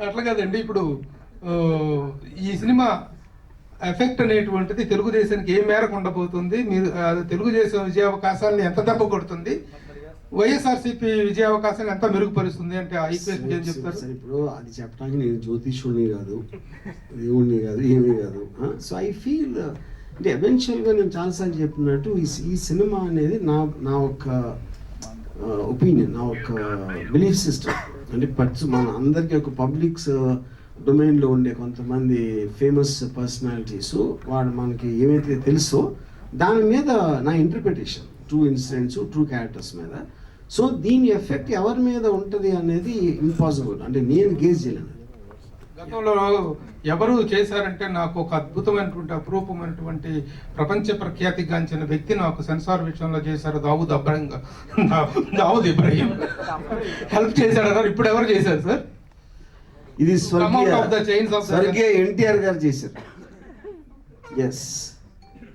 అట్లా కదండి. ఇప్పుడు ఈ సినిమా ఎఫెక్ట్ అనేటువంటిది తెలుగుదేశానికి ఏ మేరకు ఉండబోతుంది, మీరు తెలుగుదేశం విజయావకాశాలను ఎంత దెబ్బ కొడుతుంది, వైఎస్ఆర్సీపీ విజయావకాశాన్ని ఎంత మెరుగుపరుస్తుంది అంటే ఆ ఈక్వేషన్ ఏం చెప్తారు? ఇప్పుడు అది చెప్పడానికి నేను జ్యోతిష్యుడిని కాదు, దేవుడిని కాదు, ఏమీ కాదు. సో ఐ ఫీల్ అంటే ఎవెన్చువల్గా నేను చాలాసార్లు చెప్పినట్టు ఈ సినిమా అనేది నా ఒక ఒపీనియన్, నా ఒక బిలీఫ్ సిస్టమ్. అంటే మన అందరికీ ఒక పబ్లిక్స్ డొమైన్లో ఉండే కొంతమంది ఫేమస్ పర్సనాలిటీస్ వాడు మనకి ఏమైతే తెలుసో దాని మీద నా interpretation, true incidents, true characters మీద. సో దీని ఎఫెక్ట్ ఎవరి మీద ఉంటుంది అనేది ఇంపాసిబుల్, అంటే నేను గేజ్ చేయలేను. గతంలో ఎవరు చేశారంటే నాకు ఒక అద్భుతమైనటువంటి అపురూపమైనటువంటి ప్రపంచ ప్రఖ్యాతిగాంచిన వ్యక్తి నాకు సెన్సార్ విషయంలో చేశారు, దావుద్ ఇబ్రహీం హెల్ప్ చేశాడు. ఇప్పుడు ఎవరు చేశారు సార్? ఇది స్వర్గీయ ఎన్టీఆర్ గారు చేశారు. ఎస్.